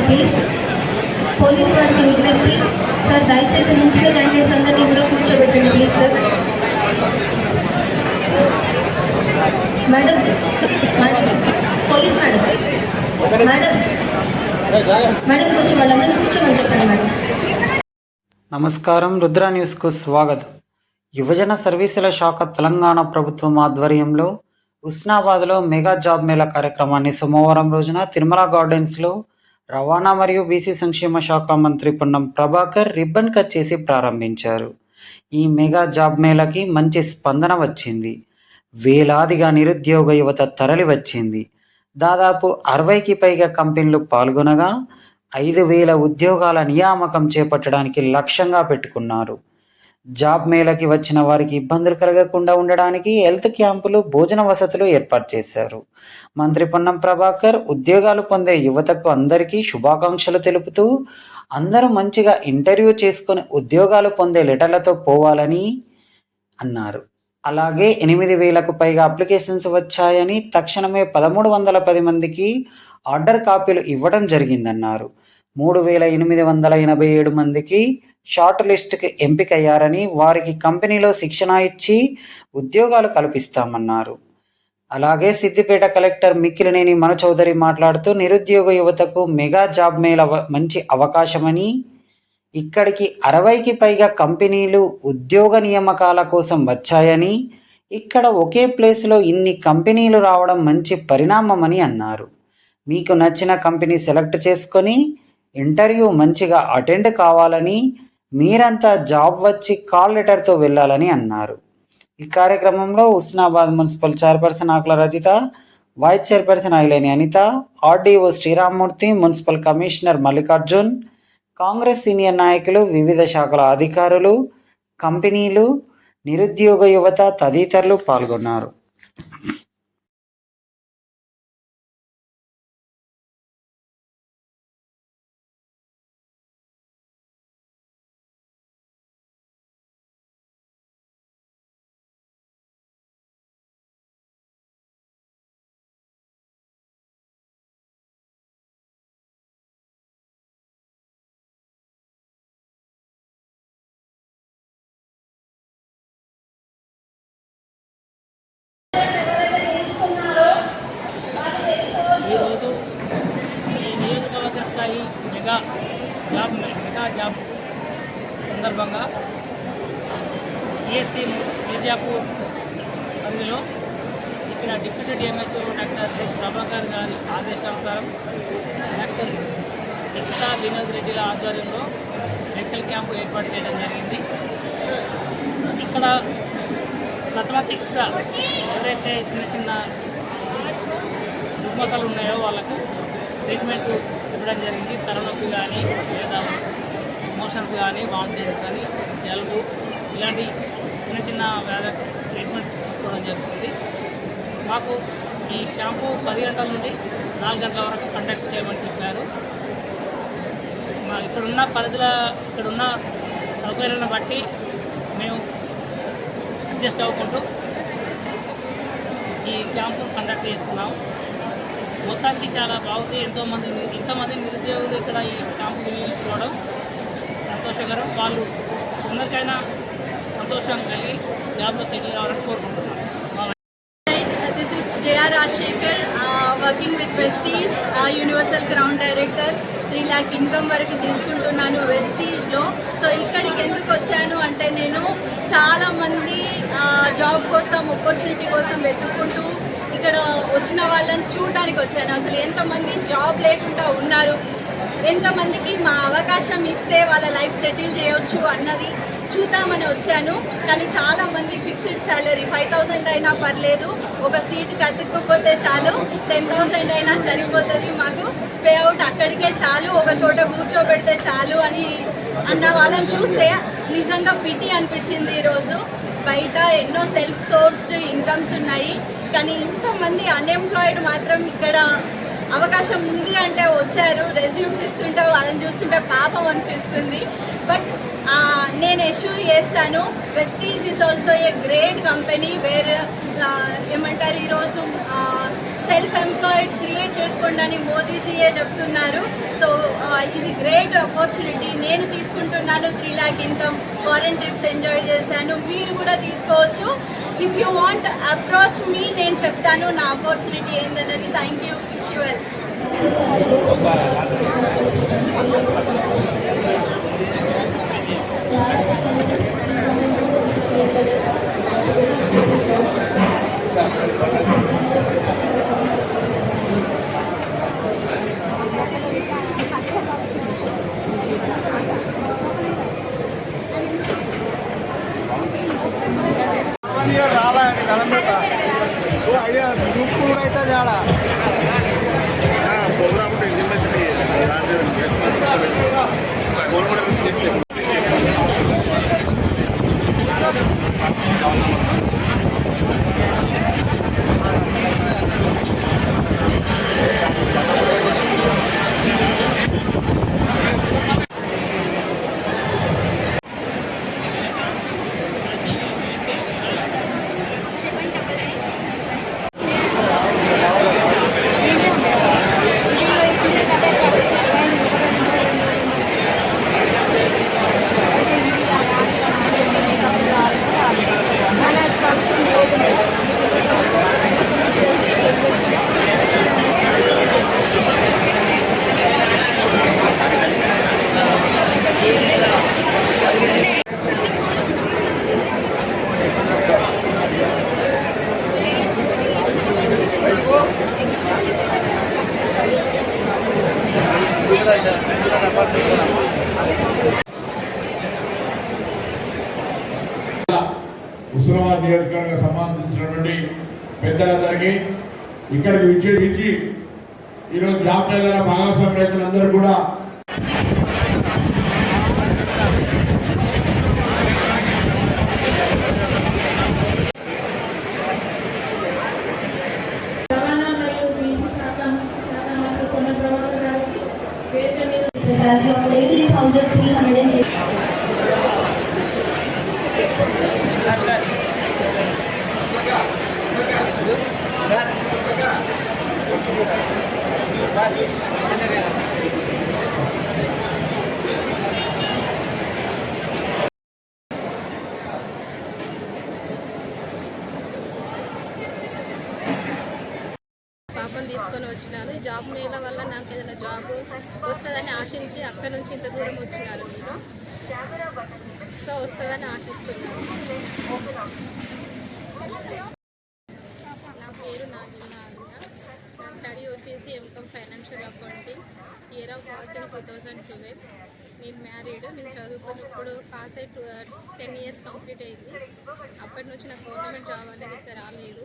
Please. Police వారికి విజ్ఞప్తి sir, దయచేసి ముంచిన క్యాండిడేట్స్ అందరినీ కూడా కూర్చోబెట్టండి please sir. Madam madam police madam madam madam కొంచెం వాళ్ళందరూ కూర్చోమని చెప్పండి మేడం. నమస్కారం, రుద్ర న్యూస్కు స్వాగతం. యువజన సర్వీసుల శాఖ తెలంగాణ ప్రభుత్వం ఆధ్వర్యంలో హుస్నాబాద్లో మెగా జాబ్ మేళా కార్యక్రమాన్ని సోమవారం రోజున తిరుమల గార్డెన్స్లో రవాణా మరియు బీసీ సంక్షేమ శాఖ మంత్రి పొన్నం ప్రభాకర్ రిబ్బన్ కట్ చేసి ప్రారంభించారు. ఈ మెగా జాబ్ మేళాకి మంచి స్పందన వచ్చింది. వేలాదిగా నిరుద్యోగ యువత తరలి వచ్చింది. దాదాపు 60కి పైగా కంపెనీలు పాల్గొనగా 5,000 ఉద్యోగాల నియామకం చేపట్టడానికి లక్ష్యంగా పెట్టుకున్నారు. జాబ్ మేళకి వచ్చిన వారికి ఇబ్బందులు కలగకుండా ఉండడానికి హెల్త్ క్యాంపులు, భోజన వసతులు ఏర్పాటు చేశారు. మంత్రి పొన్నం ప్రభాకర్ ఉద్యోగాలు పొందే యువతకు అందరికీ శుభాకాంక్షలు తెలుపుతూ అందరూ మంచిగా ఇంటర్వ్యూ చేసుకొని ఉద్యోగాలు పొందే లెటర్లతో పోవాలని అన్నారు. అలాగే 8,000కు పైగా అప్లికేషన్స్ వచ్చాయని, తక్షణమే 1,310 మందికి ఆర్డర్ కాపీలు ఇవ్వడం జరిగిందన్నారు. 3,887 మందికి షార్ట్ లిస్ట్కి ఎంపికయ్యారని, వారికి కంపెనీలో శిక్షణ ఇచ్చి ఉద్యోగాలు కల్పిస్తామన్నారు. అలాగే సిద్దిపేట కలెక్టర్ మిక్కిలినేని మనచౌదరి మాట్లాడుతూ నిరుద్యోగ యువతకు మెగా జాబ్ మేళా మంచి అవకాశమని, ఇక్కడికి 60కి పైగా కంపెనీలు ఉద్యోగ నియామకాల కోసం వచ్చాయని, ఇక్కడ ఒకే ప్లేస్లో ఇన్ని కంపెనీలు రావడం మంచి పరిణామమని అన్నారు. మీకు నచ్చిన కంపెనీ సెలెక్ట్ చేసుకొని ఇంటర్వ్యూ మంచిగా అటెండ్ కావాలని, మీరంతా జాబ్ వచ్చి కాల్ లెటర్తో వెళ్ళాలని అన్నారు. ఈ కార్యక్రమంలో Husnabad municipal chairperson Akula Rajitha, vice chairperson Aileni Anitha, RDO Sriramamurthy, municipal commissioner Mallikarjun, Congress senior నాయకులు, వివిధ శాఖల అధికారులు, కంపెనీలు, నిరుద్యోగ యువత తదితరులు పాల్గొన్నారు. ఈరోజు ఈ నియోజకవర్గ స్థాయి మెగా జాబ్ సందర్భంగా ఈఎస్సీ మిర్జాపూర్ పరిధిలో ఇక్కడ deputy DMHO doctor H Prabhakar గారి ఆదేశానుసారం డాక్టర్ లలితా వినోద్ రెడ్డిల ఆధ్వర్యంలో మెడికల్ క్యాంపు ఏర్పాటు చేయడం జరిగింది. ఇక్కడ ప్రథమ చికిత్స ఎవరైతే చిన్న రుగ్మతలు ఉన్నాయో వాళ్ళకు ట్రీట్మెంట్ ఇవ్వడం జరిగింది. తలనొప్పి కానీ, లేదా మోషన్స్ కానీ, వామిటింగ్స్ కానీ, జలుబు ఇలాంటి చిన్న వ్యాధులకు ట్రీట్మెంట్ తీసుకోవడం జరుగుతుంది. మాకు ఈ క్యాంపు 10 గంటల నుండి 4 గంటల వరకు కండక్ట్ చేయమని చెప్పారు. ఇక్కడున్న ఇక్కడున్న సౌకర్యాలను బట్టి మేము అడ్జస్ట్ అవ్వకుంటూ ఈ క్యాంపు కండక్ట్ చేస్తున్నాం. మొత్తానికి చాలా బాగుంది. ఇంతమంది నిరుద్యోగులు ఇక్కడ ఈ క్యాంపు వినియోగించుకోవడం సంతోషకరం. వాళ్ళు అందరికైనా సంతోషం కలిగి జాబ్లో సెటిల్ కావాలని కోరుకుంటున్నాం. This is J.R. Rajshekhar, working with Vestige, universal ground director. 3 lakh income వరకు తీసుకుంటున్నాను వెస్టీజ్లో. సో ఇక్కడికి ఎందుకు వచ్చాను అంటే, నేను చాలామంది జాబ్ కోసం, ఆపర్చునిటీ కోసం వెతుక్కుంటూ ఇక్కడ వచ్చిన వాళ్ళని చూడడానికి వచ్చాను. అసలు ఎంతమంది జాబ్ లేకుండా ఉన్నారు, ఎంతమందికి మా అవకాశం ఇస్తే వాళ్ళ లైఫ్ సెటిల్ చేయొచ్చు అన్నది చూద్దామని వచ్చాను. కానీ చాలామంది ఫిక్స్డ్ శాలరీ 5,000 అయినా పర్లేదు, ఒక సీటుకి అతుక్కుపోతే చాలు, 10,000 అయినా సరిపోతుంది, మాకు పే అవుట్ అక్కడికే చాలు, ఒక చోట కూర్చోబెడితే చాలు అని అన్న వాళ్ళని చూస్తే నిజంగా పిటి అనిపించింది. ఈరోజు బయట ఎన్నో సెల్ఫ్ సోర్స్డ్ ఇన్కమ్స్ ఉన్నాయి, కానీ ఇంతమంది అన్ఎంప్లాయిడ్ మాత్రం ఇక్కడ అవకాశం ఉంది అంటే వచ్చారు. రెజ్యూమ్స్ ఇస్తుంటే వాళ్ళని చూస్తుంటే పాపం అనిపిస్తుంది. బట్ నేను ఎష్యూర్ చేస్తాను, Vestige is also a great company wear ఏమంటారు, ఈరోజు సెల్ఫ్ ఎంప్లాయిడ్ క్రియేట్ చేసుకోండి అని మోదీజీయే చెప్తున్నారు. సో ఇది గ్రేట్ ఆపర్చునిటీ. నేను తీసుకుంటున్నాను 3 lakh income, foreign trips enjoy చేశాను, మీరు కూడా తీసుకోవచ్చు. ఇఫ్ యూ వాంట్ అప్రోచ్ మీ, నేను చెప్తాను నా ఆపర్చునిటీ ఏంటన్నది. Thank you, wish you well. రాలా కలంబేట ఐడియా గ్రూప్ కూడా అయితే జాడా ప్రోగ్రామ్ హుస్నాబాద్ నియోజకవర్గ సంబంధించినటువంటి పెద్దలందరికీ ఇక్కడికి విచ్చేసి ఈరోజు జాబ్ మేళా భాగస్వామ్య రైతులందరూ కూడా salary of 18,300. పాపను తీసుకొని వచ్చినాను. జాబ్ మేళ వల్ల నాకు ఏదైనా జాబ్ వస్తుందని ఆశించి అక్కడ నుంచి ఇంత దూరం వచ్చినారు మీరు. సో వస్తుందని ఆశిస్తున్నాను. నా పేరు నాగిల్ అరుణ. నా స్టడీ వచ్చేసి MCom financial accounting, year of passing 2012. నేను మ్యారీడ్. నేను చదువుకున్నప్పుడు పాస్ అయి 10 years కంప్లీట్ అయింది. అప్పటి నుంచి నాకు గవర్నమెంట్ జాబ్ అనేది ఇక్కడ రాలేదు.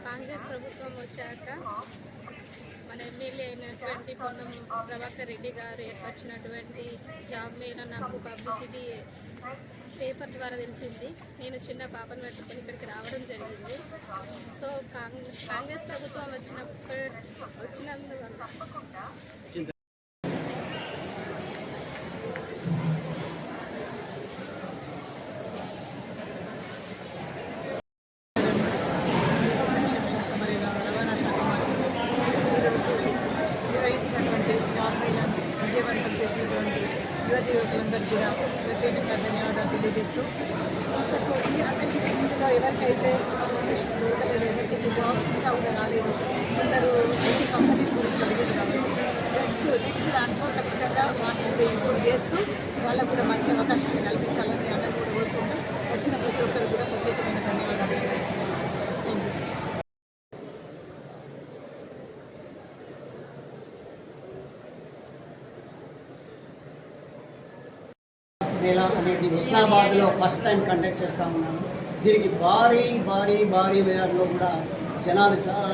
కాంగ్రెస్ ప్రభుత్వం వచ్చాక మన ఎమ్మెల్యే అయినటువంటి పొన్నం ప్రభాకర్ రెడ్డి గారు ఏర్పరిచినటువంటి జాబ్ మీద నాకు పబ్లిసిటీ పేపర్ ద్వారా తెలిసింది. నేను చిన్న పాపను పెట్టుకొని ఇక్కడికి రావడం జరిగింది. సో కాంగ్రెస్ ప్రభుత్వం వచ్చినందువల్ల విజయవంతం చేసినటువంటి యువతి యువకులందరూ కూడా ప్రత్యేకంగా ధన్యవాదాలు తెలియజేస్తూ ముందుగా ఎవరికైతే ఎవరికైతే జాబ్స్ ఇంకా కూడా రాలేదు, అందరూ ఐటీ కంపెనీస్ గురించి అడిగారు కాబట్టి నెక్స్ట్ దాంట్లో ఖచ్చితంగా వాటిని ఇంప్రూవ్ చేస్తూ వాళ్ళకు కూడా మంచి అవకాశాన్ని కల్పించాలని అందరూ కూడా కోరుకుంటూ వచ్చిన ప్రతి ఒక్కరు కూడా ప్రత్యేకమైన ధన్యవాదాలు తెలియజేస్తున్నాను. Thank you. మేళా అనేది హుస్నాబాద్లో ఫస్ట్ టైం కండక్ట్ చేస్తూ ఉన్నాను. దీనికి భారీ మేళలో కూడా జనాలు చాలా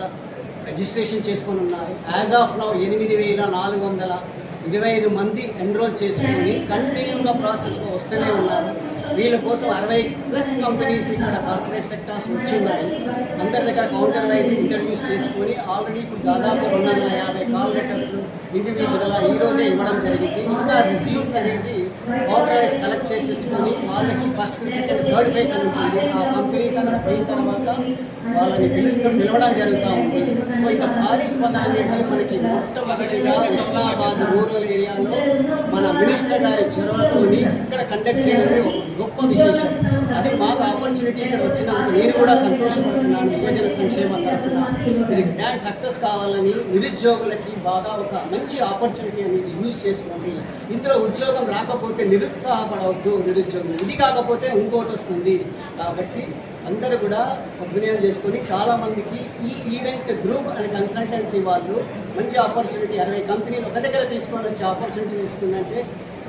రిజిస్ట్రేషన్ చేసుకొని ఉన్నారు. యాజ్ ఆఫ్ నౌ 8,425 మంది ఎన్రోల్ చేసుకొని కంటిన్యూగా ప్రాసెస్లో వస్తూనే ఉన్నారు. వీళ్ళ కోసం 60+ కంపెనీస్ ఇక్కడ కార్పొరేట్ సెక్టార్స్ వచ్చున్నాయి. అందరి దగ్గర కౌంటర్ వైజ్ ఇంటర్వ్యూస్ చేసుకొని ఆల్రెడీ ఇప్పుడు దాదాపు 250 కాల్ లెటర్స్ ఇండివిజువల్గా ఈరోజే ఇవ్వడం జరిగింది. ఇంకా రిజ్యూమ్స్ అనేది కౌంటర్ వైజ్ కలెక్ట్ చేసేసుకొని వాళ్ళకి ఫస్ట్, సెకండ్, థర్డ్ ఫేజ్ అని ఉంటుంది. ఆ కంపెనీస్ అక్కడ పోయిన తర్వాత వాళ్ళని పిలవడం జరుగుతూ ఉంది. సో ఇంకా భారీ స్పందన అనేది మనకి మొట్టమొదటిగా ఉస్మానాబాద్ రూరల్ ఏరియాలో మన మినిస్టర్ గారి చొరవతోని ఇక్కడ కండక్ట్ చేయడం ఒక గొప్ప విశేషం. అది మాకు ఆపర్చునిటీ ఇక్కడ వచ్చినందుకు నేను కూడా సంతోషపడుతున్నాను. యువజన సంక్షేమ తరఫున ఇది గ్రాండ్ సక్సెస్ కావాలని నిరుద్యోగులకి బాగా ఒక మంచి ఆపర్చునిటీ అనేది యూజ్ చేసుకోండి. ఇందులో ఉద్యోగం రాకపోతే నిరుత్సాహపడవద్దు నిరుద్యోగులు, ఇది కాకపోతే ఇంకోటి వస్తుంది. కాబట్టి అందరూ కూడా సద్వినియోగం చేసుకొని చాలామందికి ఈ ఈవెంట్ గ్రూప్ అండ్ కన్సల్టెన్సీ వాళ్ళు మంచి ఆపర్చునిటీ 60 కంపెనీలు ఒక దగ్గర తీసుకొని వచ్చే ఆపర్చునిటీ ఇస్తుందంటే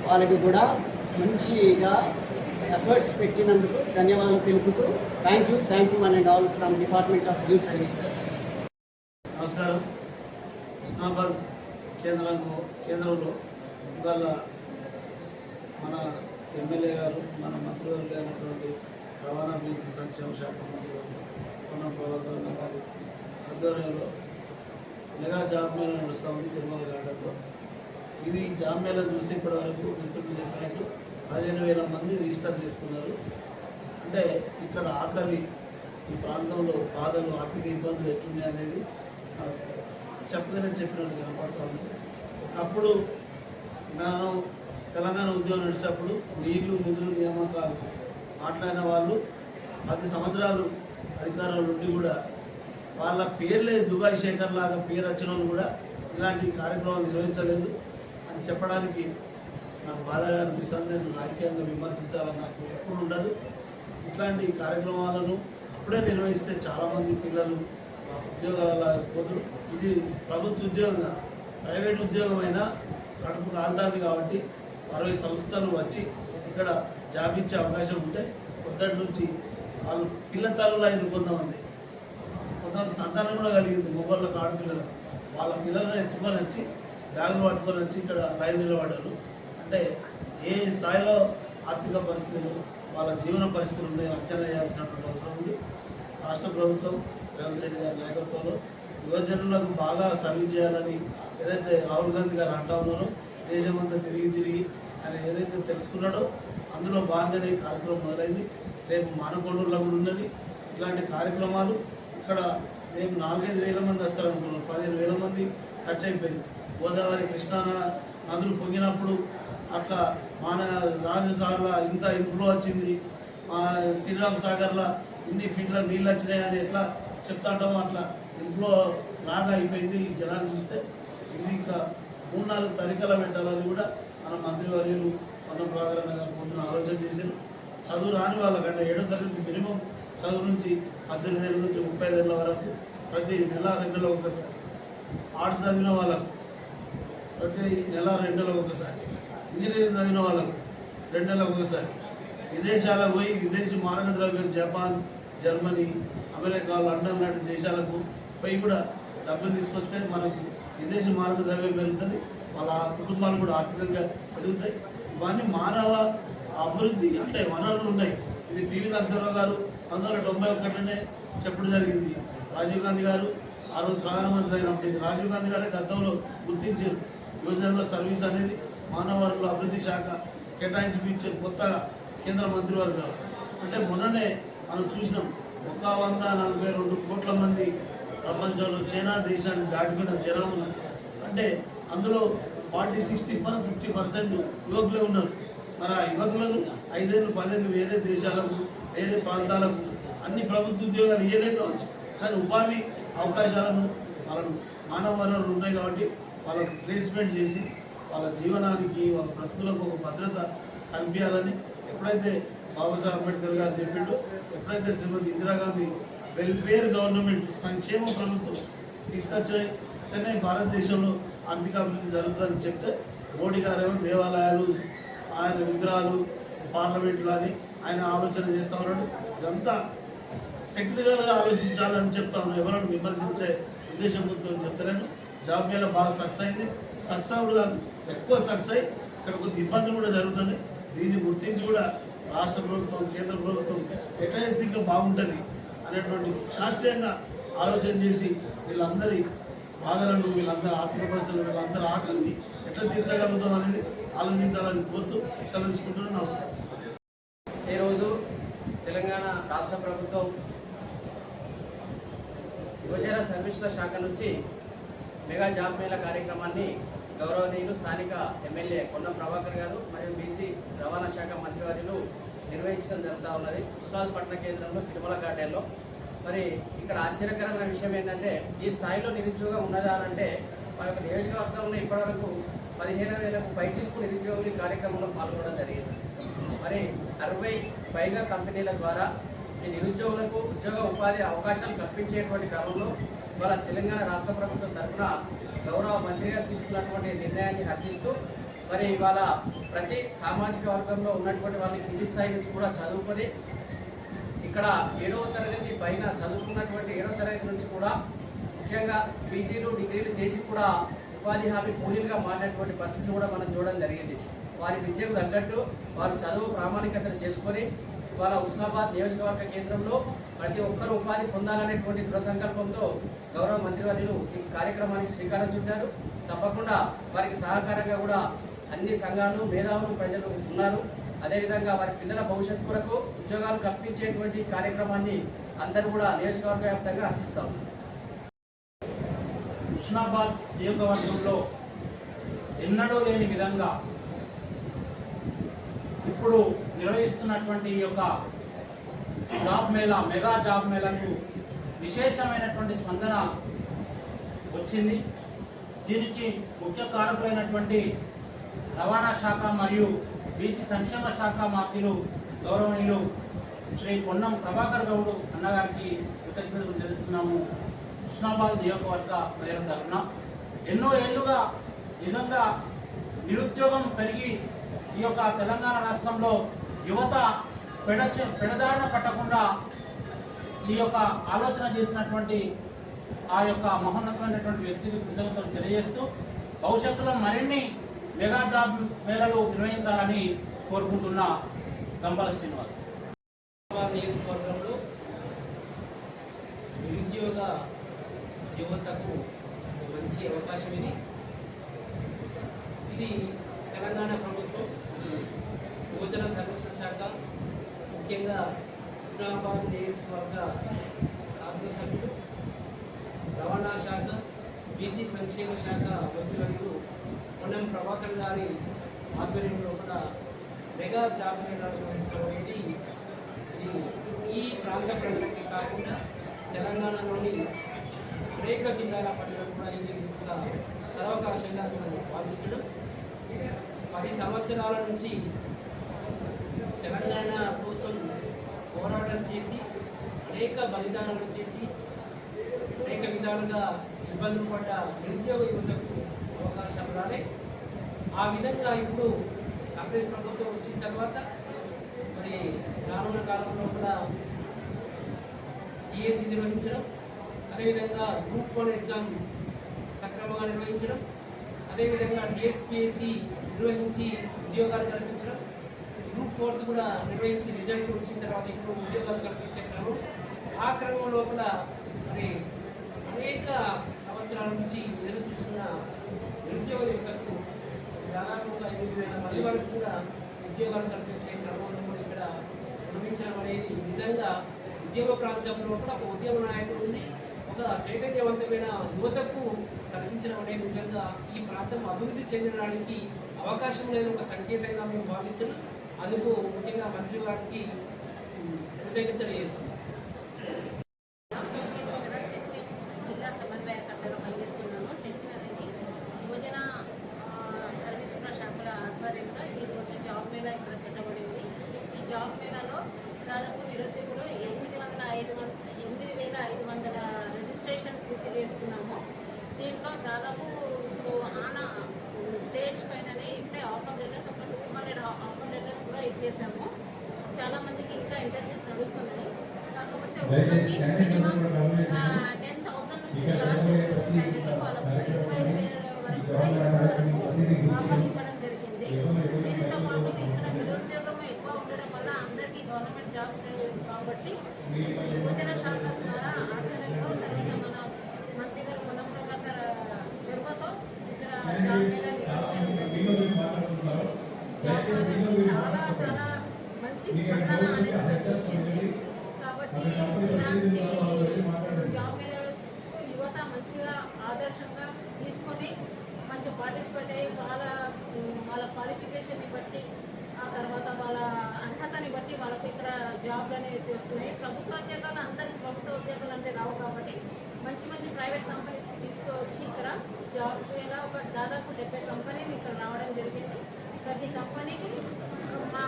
వాళ్ళకి కూడా మంచిగా ఎఫర్ట్స్ పెట్టినందుకు ధన్యవాదాలు తెలుపుతూ thank you one and all from department of youth services. నమస్కారం. హుస్నాబాద్ కేంద్రంలో ఇవాళ మన ఎమ్మెల్యే గారు, మన మంత్రివర్యులు అయినటువంటి రవాణా బీసీ సంక్షేమ శాఖ మంత్రి గారు పొన్నం ప్రభాకర్ గారి ఆధ్వర్యంలో మెగా జాబ్ మేళా నడుస్తూ ఉంది తిరుమల గార్డెన్లో. ఇవి జాబ్ మేళా చూస్తే ఇప్పటివరకు మిత్రులు చెప్పినట్టు 15,000 మంది రిజిస్టర్ చేసుకున్నారు. అంటే ఇక్కడ ఆకలి, ఈ ప్రాంతంలో బాధలు, ఆర్థిక ఇబ్బందులు ఎట్లున్నాయి అనేది చెప్పినట్టు కనపడుతూ ఉంది. ఒకప్పుడు నేను తెలంగాణ ఉద్యోగం నడిచేటప్పుడు నీళ్లు, నిధులు, నియామకాలు మాట్లాడిన వాళ్ళు 10 సంవత్సరాలు అధికారంలో ఉండి కూడా వాళ్ళ పేర్లే దుబాయ్ శేఖర్ లాగా పేరు వచ్చిన వాళ్ళు కూడా ఇలాంటి కార్యక్రమాలు నిర్వహించలేదు అని చెప్పడానికి నాకు బాధగా అనిపిస్తుంది. నేను రాజకీయంగా విమర్శించాలని నాకు ఎప్పుడు ఉండదు. ఇట్లాంటి కార్యక్రమాలను అప్పుడే నిర్వహిస్తే చాలామంది పిల్లలు ఉద్యోగాల పోతులు. ఇది ప్రభుత్వ ఉద్యోగంగా, ప్రైవేట్ ఉద్యోగమైనా కడుపు కాలుతుంది కాబట్టి 60 సంస్థలు వచ్చి ఇక్కడ జాబ్ ఇచ్చే అవకాశం ఉంటే పొద్దుటి నుంచి వాళ్ళు పిల్ల తల్లులు అయింది. కొంతమంది సంతానం కూడా కలిగింది. మొగోళ్ళకు, ఆడపిల్లలు వాళ్ళ పిల్లలను ఎత్తుకొని వచ్చి బ్యాగులు పట్టుకొని వచ్చి ఇక్కడ లైన్ నిలబడ్డారు. అంటే ఏ స్థాయిలో ఆర్థిక పరిస్థితులు, వాళ్ళ జీవన పరిస్థితులు ఉన్నాయో అంచనా వేయాల్సినటువంటి అవసరం ఉంది. రాష్ట్ర ప్రభుత్వం రేవంత్ రెడ్డి గారి నాయకత్వంలో యువజనులకు బాగా సర్వీస్ చేయాలని ఏదైతే రాహుల్ గాంధీ గారు అంటా ఉన్నారో, దేశమంతా తిరిగి ఆయన ఏదైతే తెలుసుకున్నాడో అందులో భాగంగానే ఈ కార్యక్రమం మొదలైంది. రేపు మానకొండూరులో కూడా ఉన్నది. ఇట్లాంటి కార్యక్రమాలు ఇక్కడ మేము 4-5 వేల మంది వస్తారనుకున్నాం. 15,000 మంది టచ్ అయిపోయింది. గోదావరి, కృష్ణా నదులు పొంగినప్పుడు అట్లా మన రాజసాగర్లో ఇంత ఇన్ఫ్లో వచ్చింది, శ్రీరామ్ సాగర్లో ఇన్ని ఫీట్ల నీళ్ళు వచ్చినాయని ఎట్లా చెప్తా ఉంటామో అట్లా ఇన్ఫ్లో లాగా అయిపోయింది. ఈ జనాలు చూస్తే ఇది ఇంకా 3-4 తరికలు పెట్టాలని కూడా మన మంత్రివర్యులు పొన్నం ప్రభాకర్ గారు పొద్దున ఆలోచన చేశారు. చదువు రాని వాళ్ళకంటే 7వ తరగతి మినిమం చదువు నుంచి 18 ఏళ్ళ నుంచి 35 ఏళ్ళ వరకు ప్రతి నెల 2 నెలలకు ఒకసారి, ఆర్ట్స్ చదివిన వాళ్ళకు ప్రతి నెల 2 నెలలకు ఒకసారి, ఇంజనీరింగ్ చదివిన వాళ్ళకు 2 నెలలకు ఒకసారి, విదేశాలకు పోయి విదేశీ మారక ద్రవ్యం జపాన్, జర్మనీ, అమెరికా, లండన్ లాంటి దేశాలకు పోయి కూడా డబ్బులు తీసుకొస్తే మనకు విదేశీ మారక ద్రవ్యం పెరుగుతుంది. వాళ్ళ కుటుంబాలు కూడా ఆర్థికంగా పెరుగుతాయి. ఇవన్నీ మానవ అభివృద్ధి అంటే వనరులు ఉన్నాయి. ఇది పివి నరసింహరావు గారు 1991లోనే చెప్పడం జరిగింది. రాజీవ్ గాంధీ గారు ఆ రోజు ప్రధానమంత్రి అయినప్పుడు ఇది రాజీవ్ గాంధీ గారే గతంలో గుర్తించారు. యువజనుల సర్వీస్ అనేది మానవ వనరుల అభివృద్ధి శాఖ కేటాయించి కొత్తగా కేంద్ర మంత్రివర్గాలు. అంటే మొన్ననే మనం చూసినాం 142 కోట్ల మంది ప్రపంచంలో చైనా దేశాన్ని దాటిపోయిన జనాభా. అంటే అందులో 40-60-50% యువకులే ఉన్నారు. మరి ఆ యువకులను 5 ఏళ్ళు 10 ఏళ్ళు వేరే దేశాలకు, వేరే ప్రాంతాలకు అన్ని ప్రభుత్వ ఉద్యోగాలు ఇవ్వలే కావచ్చు, కానీ ఉపాధి అవకాశాలను వాళ్ళను మానవ వనరులు ఉన్నాయి కాబట్టి వాళ్ళకు ప్లేస్మెంట్ చేసి వాళ్ళ జీవనానికి, వాళ్ళ బ్రతుకులకు ఒక భద్రత కల్పించాలని ఎప్పుడైతే బాబాసాహెబ్ అంబేద్కర్ గారు చెప్పిండో, ఎప్పుడైతే శ్రీమతి ఇందిరాగాంధీ వెల్ఫేర్ గవర్నమెంట్ సంక్షేమ ప్రభుత్వం తీసుకొచ్చినే భారతదేశంలో ఆర్థిక అభివృద్ధి జరుగుతుందని చెప్తే, మోడీ గారేమో దేవాలయాలు, ఆయన విగ్రహాలు, పార్లమెంట్లు అని ఆయన ఆలోచన చేస్తూ ఉన్నాడు. ఇదంతా టెక్నికల్గా ఆలోచించాలని చెప్తా ఉన్నాను. ఎవరైనా విమర్శించే ఉద్దేశంతో చెప్తలేను. జాబ్ మేళా బాగా సక్సెస్ అయింది. సక్సెస్ కూడా కాదు, ఎక్కువ సక్సెస్ అయ్యి ఇక్కడ కొద్ది ఇబ్బందులు కూడా జరుగుతుంది. దీన్ని గుర్తించి కూడా రాష్ట్ర ప్రభుత్వం కేంద్ర ప్రభుత్వం ఎట్లా చేస్తే ఇంకా బాగుంటుంది అనేటువంటి శాస్త్రీయంగా ఆలోచన చేసి వీళ్ళందరి బాధలను, వీళ్ళందరి ఆర్థిక పరిస్థితులు, వీళ్ళందరి ఆకలిని ఎట్లా తీర్చగలుగుతాం అనేది ఆలోచించాలని కోరుతూ సెలవు తీసుకుంటున్నాను. నమస్కారం. ఈరోజు తెలంగాణ రాష్ట్ర ప్రభుత్వం యువజన సర్వీసుల శాఖ నుంచి మెగా జాబ్ మేళా కార్యక్రమాన్ని గౌరవనీయులు స్థానిక ఎమ్మెల్యే పొన్నం ప్రభాకర్ గారు మరియు బీసీ రవాణా శాఖ మంత్రివర్యులు నిర్వహించడం జరుగుతూ ఉన్నది ఉస్మానాబాద్ పట్టణ కేంద్రంలో తిరుమల గార్డెన్లో. మరి ఇక్కడ ఆశ్చర్యకరమైన విషయం ఏంటంటే ఈ స్థాయిలో నిరుద్యోగం ఉన్నదా అంటే మా యొక్క నియోజకవర్గంలో ఇప్పటివరకు 15,000కు పైచిలకు నిరుద్యోగులు ఈ కార్యక్రమంలో పాల్గొనడం జరిగింది. మరి 60 పైగా కంపెనీల ద్వారా ఈ నిరుద్యోగులకు ఉద్యోగ ఉపాధి అవకాశాలు కల్పించేటువంటి క్రమంలో ఇవాళ తెలంగాణ రాష్ట్ర ప్రభుత్వం తరఫున గౌరవ మంత్రి గారు తీసుకున్నటువంటి నిర్ణయాన్ని హర్షిస్తూ మరి ఇవాళ ప్రతి సామాజిక వర్గంలో ఉన్నటువంటి వాళ్ళకి కింది స్థాయి నుంచి కూడా చదువుకొని ఇక్కడ 7వ తరగతి పైన చదువుకున్నటువంటి 7వ తరగతి నుంచి కూడా ముఖ్యంగా పీజీలు డిగ్రీలు చేసి కూడా ఉపాధి హామీ కూలీలుగా మారినటువంటి పరిస్థితులు కూడా మనం చూడడం జరిగింది. వారి విద్యకు తగ్గట్టు వారు చదువు ప్రామాణికతను చేసుకొని ఇవాళ ఉస్మానాబాద్ నియోజకవర్గ కేంద్రంలో ప్రతి ఒక్కరూ ఉపాధి పొందాలనేటువంటి దృఢ సంకల్పంతో గౌరవ మంత్రివర్యులు ఈ కార్యక్రమానికి శ్రీకారం చుట్టారు. తప్పకుండా వారికి సహకారంగా కూడా అన్ని సంఘాలు, మేధావులు, ప్రజలు ఉన్నారు. అదేవిధంగా వారి పిల్లల భవిష్యత్తు కొరకు ఉద్యోగాలు కల్పించేటువంటి కార్యక్రమాన్ని అందరూ కూడా నియోజకవర్గ వ్యాప్తంగా హర్షిస్తాం. ఉస్మానాబాద్ నియోజకవర్గంలో ఎన్నడూ లేని విధంగా ఇప్పుడు నిర్వహిస్తున్నటువంటి ఈ యొక్క జాబ్ మేళా, మెగా జాబ్ మేళాకు విశేషమైనటువంటి స్పందన వచ్చింది. దీనికి ముఖ్య కారకులైనటువంటి రవాణా శాఖ మరియు బీసీ సంక్షేమ శాఖ మంత్రులు గౌరవనీయులు శ్రీ పొన్నం ప్రభాకర్ గౌడ్ అన్నగారికి కృతజ్ఞతలు తెలుస్తున్నాము. ఉస్మానాబాద్ నియోజకవర్గ ప్రజల తరఫున ఎన్నో ఏళ్లుగా నిజంగా నిరుద్యోగం పెరిగి ఈ యొక్క తెలంగాణ రాష్ట్రంలో యువత పెడదారిన పట్టకుండా ఈ యొక్క ఆలోచన చేసినటువంటి ఆ యొక్క మహోన్నతమైనటువంటి వ్యక్తికి కృతజ్ఞతలు తెలియజేస్తూ భవిష్యత్తులో మరిన్ని మెగా జాబ్ మేళాలు నిర్వహించాలని కోరుకుంటున్న గంపల శ్రీనివాస్. నియోజకవర్గంలో నిరుద్యోగ యువతకు మంచి అవకాశం ఇది తెలంగాణ ప్రభుత్వం యువజన సర్వీసుల శాఖ, ముఖ్యంగా ఉస్మానాబాద్ నియోజకవర్గ శాసనసభ్యులు, రవాణా శాఖ, బీసీ సంక్షేమ శాఖ మంత్రివర్యులు పొన్నం ప్రభాకర్ గారి ఆధ్వర్యంలో కూడా మెగా జాబ్ మేళా నిర్వహించడం అనేది ఈ ప్రాంత ప్రజలకి కాకుండా తెలంగాణలోని అనేక జిల్లాల ప్రజలకు కూడా ఇది ఒక సర్వకాశంగా మేము భావిస్తున్నాం. 10 సంవత్సరాల నుంచి తెలంగాణ కోసం పోరాటం చేసి అనేక బలిదానాలు చేసి అనేక విధాలుగా ఇబ్బందులు పడ్డ నిరుద్యోగ యువతకు అవకాశాలు రాలే. ఆ విధంగా ఇప్పుడు కాంగ్రెస్ ప్రభుత్వం వచ్చిన తర్వాత మరి రానున్న కాలంలో కూడా డిఎస్సి నిర్వహించడం, అదేవిధంగా గ్రూప్ 1 ఎగ్జామ్ సక్రమంగా నిర్వహించడం, అదేవిధంగా డిఎస్పిఎస్సి నిర్వహించి ఉద్యోగాలు కల్పించడం, గ్రూప్ 4 కూడా నిర్వహించి రిజల్ట్ వచ్చిన తర్వాత ఇప్పుడు ఉద్యోగాలు కల్పించే క్రమం. ఆ క్రమం లోపల మరి అనేక సంవత్సరాల నుంచి ఎదురు చూస్తున్న నిరుద్యోగ యువతకు దాదాపుగా 8,000 మంది వరకు కూడా ఉద్యోగాలు కల్పించే క్రమంలో కూడా ఇక్కడ నిర్వహించడం అనేది నిజంగా ఉద్యోగ ప్రాంతంలో కూడా ఒక ఉద్యమ నాయకుడు ఉండి ఒక చైతన్యవంతమైన యువతకు కల్పించడం అనేది నిజంగా ఈ ప్రాంతం అభివృద్ధి చెందడానికి అవకాశం లేని ఒక సంకేతంగా మేము భావిస్తున్నాం. అందుకు ముఖ్యంగా మంత్రి గారికి కృతజ్ఞతలు చేస్తున్నాం. జిల్లా సమన్వయకర్తగా పనిచేస్తున్నాను. సెంట్రల్ అనేది యువజన సర్వీసుల శాఖల ఆధ్వర్యంగా ఈరోజు జాబ్ మేళా ఇక్కడ పెట్టబడింది. ఈ జాబ్ మేళాలో దాదాపు నిరుద్యోగులు 8,500 రిజిస్ట్రేషన్ పూర్తి చేసుకున్నాము. దీంట్లో దాదాపు ఇప్పుడు స్టేజ్ పైననే ఇప్పుడే ఆఫర్ లెటర్స్ ఒక 200 ఆఫర్ లెటర్స్ కూడా ఇచ్చేసాము. చాలామందికి ఇంకా ఇంటర్వ్యూస్ నడుస్తున్నాయి. కాకపోతే ఒక్కొక్కటి మినిమం 10,000 నుంచి స్టార్ట్ చేసుకున్న శాలరీ వాళ్ళకు 25,000 వరకు కూడా ఆఫర్ ఇవ్వడం జరిగింది. ఉంది. దీనితో పాటు ఇక్కడ నిరుద్యోగం ఎక్కువ ఉండడం వల్ల అందరికీ గవర్నమెంట్ జాబ్స్ లేవు కాబట్టి యువజన శాఖ ద్వారా ఆధ్వర్యంలో తర్వాత మన మంత్రి గారు పొన్నం ప్రభాకర్ చొరవతో ఇక్కడ జాబ్ మేళా నిర్వహించడం జరిగింది. జాబ్ మేళాకి చాలా చాలా మంచి స్పందన అనేది కనిపించింది. కాబట్టి ఇలాంటి జాబ్ మేళాలు యువత మంచిగా ఆదర్శంగా తీసుకొని మంచి పార్టిసిపేట్ అయ్యి వాళ్ళ క్వాలిఫికేషన్ని బట్టి ఆ తర్వాత వాళ్ళ అర్హతని బట్టి వాళ్ళకి ఇక్కడ జాబ్లు అనేవి చేస్తున్నాయి. ప్రభుత్వ ఉద్యోగాలు అందరికీ ప్రభుత్వ ఉద్యోగాలు అంటే రావు కాబట్టి మంచి మంచి ప్రైవేట్ కంపెనీస్కి తీసుకువచ్చి ఇక్కడ జాబ్ మీద ఒక దాదాపు 70 కంపెనీలు ఇక్కడ రావడం జరిగింది. ప్రతి కంపెనీకి మా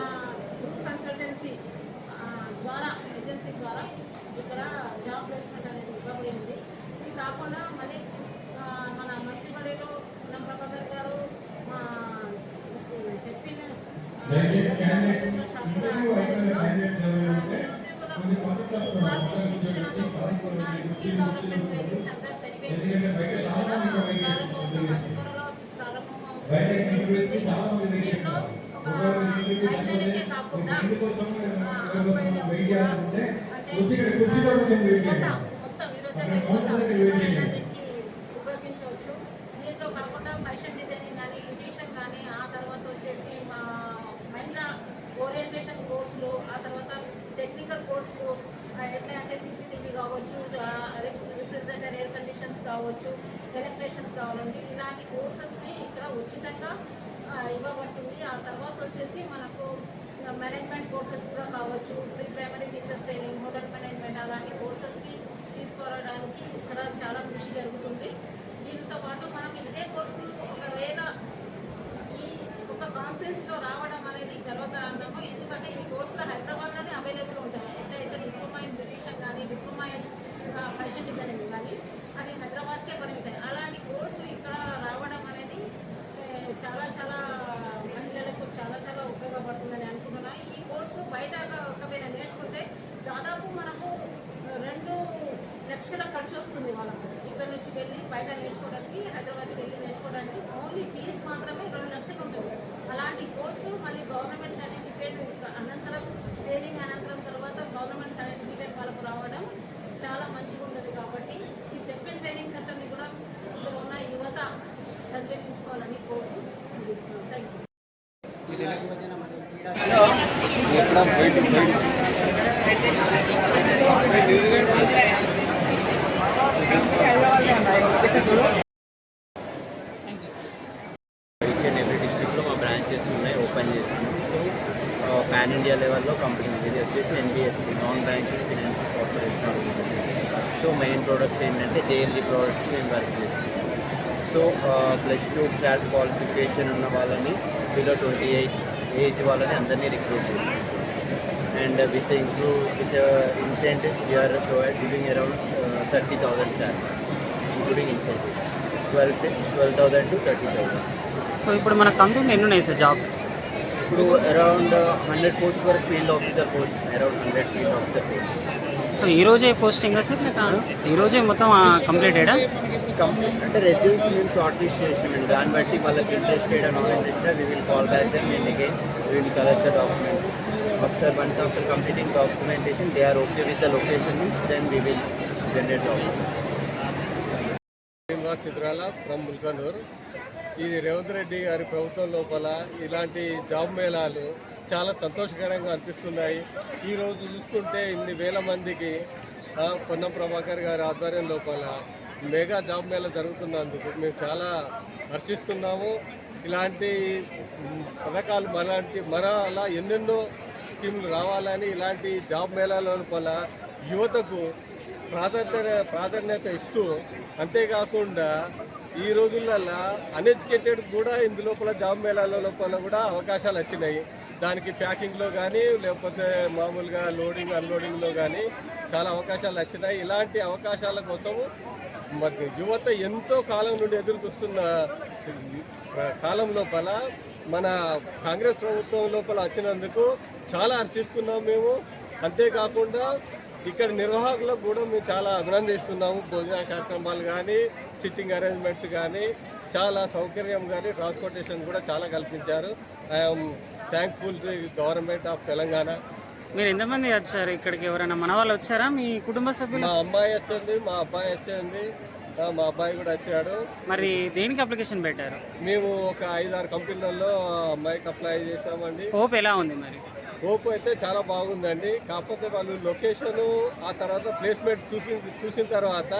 గ్రూప్ కన్సల్టెన్సీ ద్వారా ఏజెన్సీ ద్వారా ఇక్కడ జాబ్ ప్లేస్మెంట్ అనేది ఇవ్వబడింది. ఇది కాకుండా మళ్ళీ మన మంత్రివర్యులు పొన్నం ప్రభాకర్ గారు మా చెప్పిన శిక్షణతో కూడుకున్న skill development training centre setting ప్రారంభోత్సవం అతి త్వరలో ప్రారంభమవుతుంది. దీంట్లో ఒక మహిళలకే కాకుండా అబ్బాయిలకు కూడా అంటే యువత మొత్తం నిరుద్యోగ యువత ఎవరైనా దీనికి ఉపయోగించవచ్చు. దీంట్లో కాకుండా ఫ్యాషన్ డిజైనింగ్ కానీ బ్యూటిషియన్ కానీ ఆ తర్వాత వచ్చేసి మా మహిళా ఓరియంటేషన్ కోర్సులు ఆ తర్వాత టెక్నికల్ కోర్సులు ఎట్లా అంటే సీసీటీవీ కావచ్చు, రిఫ్రిజిరేటర్ ఎయిర్ కండిషన్స్ కావచ్చు, ఎలక్ట్రీషియన్స్ కావాలండి. ఇలాంటి కోర్సెస్ని ఇక్కడ ఉచితంగా ఇవ్వబడుతుంది. ఆ తర్వాత వచ్చేసి మనకు మేనేజ్మెంట్ కోర్సెస్ కూడా కావచ్చు, pre primary teachers training, hotel management అలాంటి కోర్సెస్కి తీసుకోవడానికి ఇక్కడ చాలా కృషి జరుగుతుంది. దీనితో పాటు మనం ఇదే కోర్సులు ఒకవేళ ఈ ఒక కాన్స్టిట్యున్సీలో రావడం అనేది గర్వకారణము. ఎందుకంటే ఈ కోర్సులు హైదరాబాద్లోనే అవైలబుల్ ఉంటాయి. ఎట్లయితే డిప్లొమా ఇన్ బ్యూటిషియన్ కానీ డిప్లొమా ఇన్ ఫ్యాషన్ డిజైనింగ్ కానీ అది హైదరాబాద్కే పరిమితాయి. అలాంటి కోర్సు ఇక్కడ రావడం అనేది చాలా చాలా మహిళలకు చాలా చాలా ఉపయోగపడుతుందని అనుకుంటున్నాను. ఈ కోర్సును బయట ఒకవేళ నేర్చుకుంటే దాదాపు మనకు 2 లక్షల ఖర్చు వస్తుంది వాళ్ళకు. ఇక్కడ నుంచి వెళ్ళి బయట నేర్చుకోవడానికి హైదరాబాద్కి వెళ్ళి నేర్చుకోవడానికి ఓన్లీ ఫీజు మాత్రమే 2 లక్షలు ఉంటుంది. అలాంటి కోర్సులు మళ్ళీ గవర్నమెంట్ సర్టిఫికేట్ అనంతరం ట్రైనింగ్ అనంతరం తర్వాత గవర్నమెంట్ సర్టిఫికేట్ వాళ్ళకు రావడం చాలా మంచిగా ఉంటుంది. కాబట్టి ఈ సెప్టెన్ ట్రైనింగ్ సెంటర్ని కూడా ఇక్కడ ఉన్న యువత సద్వినియోగించుకోవాలని కోరుతూ ముగిస్తున్నాను. Thank you. జిల్లా యువజన మరియు క్రీడా ఈచ్ అండ్ ఎవ్రీ డిస్ట్రిక్ట్లో మా బ్రాంచెస్ ఉన్నాయి, ఓపెన్ చేస్తున్నాం. సో పాన్ ఇండియా లెవెల్లో కంపెనీ ఉంది. ఇది వచ్చేసి NBFC non banking financial corporation organization. So main product ఏంటంటే JLG ప్రోడక్ట్స్ మేము వర్క్ చేస్తున్నాం. సో +2 క్లాస్ క్వాలిఫికేషన్ ఉన్న వాళ్ళని బిలో 28 ఏజ్ వాళ్ళని అందరినీ రిక్రూట్ చేస్తాం. And with incentive we are giving around 30,000 salary including incentive 12,000 to 30,000. So ఇప్పుడు మన కంపెనీలో ఎన్ని ఉన్నాయి సార్ జాబ్స్? ఇప్పుడు అరౌండ్ 100 పోస్ట్ వరకు field officer post, around 100 field officer post. So ఈరోజే పోస్టింగ్ సార్ లేక ఈరోజే మొత్తం కంప్లీటెడా? కంప్లీట్ అంటే రెజ్యూమ్స్ మేము షార్ట్ లిస్ట్ చేసామండి. దాన్ని బట్టి వాళ్ళకి interested and non interested we will call back them and again we will collect the document. Once after completing documentation, they are okay with the location, then we will generate document. చిత్రాల from Mulkanoor. ఇది రేవంత్ రెడ్డి గారి ప్రభుత్వం లోపల ఇలాంటి job మేళాలు చాలా సంతోషకరంగా అనిపిస్తున్నాయి. ఈరోజు చూస్తుంటే ఇన్ని వేల మందికి పొన్నం ప్రభాకర్ గారి ఆధ్వర్యం లోపల మెగా జాబ్ మేళా జరుగుతున్నందుకు మేము చాలా హర్షిస్తున్నాము. ఇలాంటి పథకాలు అలా ఎన్నెన్నో స్కీములు రావాలని ఇలాంటి జాబ్ మేళాల లోపల యువతకు ప్రాధాన్యత ఇస్తూ, అంతేకాకుండా ఈ రోజులలో అన్ఎడ్యుకేటెడ్ కూడా ఇందులోపల జాబ్ మేళాల లోపల కూడా అవకాశాలు వచ్చినాయి. దానికి ప్యాకింగ్లో కానీ లేకపోతే మామూలుగా లోడింగ్ అన్లోడింగ్లో కానీ చాలా అవకాశాలు వచ్చినాయి. ఇలాంటి అవకాశాల కోసము మరి యువత ఎంతో కాలం నుండి ఎదురు చూస్తున్న కాలం లోపల మన కాంగ్రెస్ ప్రభుత్వం లోపల వచ్చినందుకు చాలా హర్షిస్తున్నాం మేము. అంతేకాకుండా ఇక్కడ నిర్వాహకులకు కూడా మేము చాలా అభినందిస్తున్నాము. భోజన కార్యక్రమాలు కానీ, సిట్టింగ్ అరేంజ్మెంట్స్ కానీ చాలా సౌకర్యం కానీ ట్రాన్స్పోర్టేషన్ కూడా చాలా కల్పించారు. I'm thankful to government of Telangana. మీరు ఎంతమంది వచ్చారు ఇక్కడికి? ఎవరైనా మన వాళ్ళు వచ్చారా? మీ కుటుంబ సభ్యులు? మా అమ్మాయి వచ్చింది, మా అబ్బాయి వచ్చింది, మా అబ్బాయి కూడా వచ్చాడు. మరి దేనికి అప్లికేషన్ పెట్టారు? మేము ఒక 5-6 కంపెనీలలో అమ్మాయికి అప్లై చేసామండి. హోప్ ఎలా ఉంది మరి? హోప్ అయితే చాలా బాగుందండి. కాకపోతే వాళ్ళు లొకేషను ఆ తర్వాత ప్లేస్మెంట్ చూసిన తర్వాత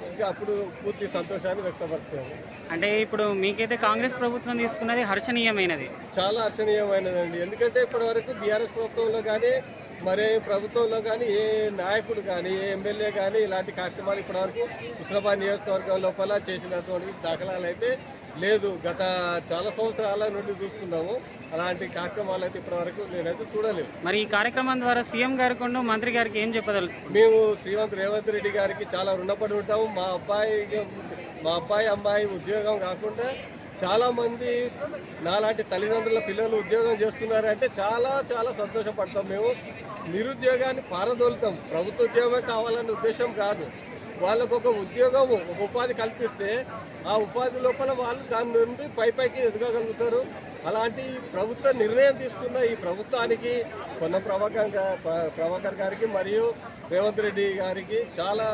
ఇంకా అప్పుడు పూర్తి సంతోషాన్ని వ్యక్తపరుస్తాము. అంటే ఇప్పుడు మీకైతే కాంగ్రెస్ ప్రభుత్వం తీసుకున్నది హర్షణీయమైనది, చాలా హర్షణీయమైనదండి. ఎందుకంటే ఇప్పటి వరకు బీఆర్ఎస్ ప్రభుత్వంలో కానీ మరే ప్రభుత్వంలో కానీ ఏ నాయకుడు కానీ ఏ ఎమ్మెల్యే కానీ ఇలాంటి కార్యక్రమాలు ఇప్పటివరకు హుస్నాబాద్ నియోజకవర్గం లోపల చేసినటువంటి దాఖలాలు అయితే లేదు. గత చాలా సంవత్సరాల నుండి చూస్తున్నాము. అలాంటి కార్యక్రమాలు అయితే ఇప్పటివరకు నేనైతే చూడలేదు. మరి ఈ కార్యక్రమం ద్వారా సీఎం గారికి మంత్రి గారికి ఏం చెప్పదలుచుకున్నాం? మేము రేవంత్ రెడ్డి గారికి చాలా రుణపడి ఉంటాము. మా అబ్బాయి అమ్మాయి ఉద్యోగం కాకుండా చాలామంది నాలాంటి తల్లిదండ్రుల పిల్లలు ఉద్యోగం చేస్తున్నారంటే చాలా చాలా సంతోషపడతాం. మేము నిరుద్యోగాన్ని పారదోలుతాం. ప్రభుత్వ ఉద్యోగమే కావాలనే ఉద్దేశం కాదు. వాళ్ళకు ఒక ఉద్యోగం, ఒక ఉపాధి కల్పిస్తే ఆ ఉపాధి లోపల వాళ్ళు దాని నుండి పైకి ఎదగగలుగుతారు. అలాంటి ప్రభుత్వ నిర్ణయం తీసుకున్న ఈ ప్రభుత్వానికి పొన్నం ప్రభాకర్ గారికి మరియు రేవంత్ రెడ్డి గారికి చాలా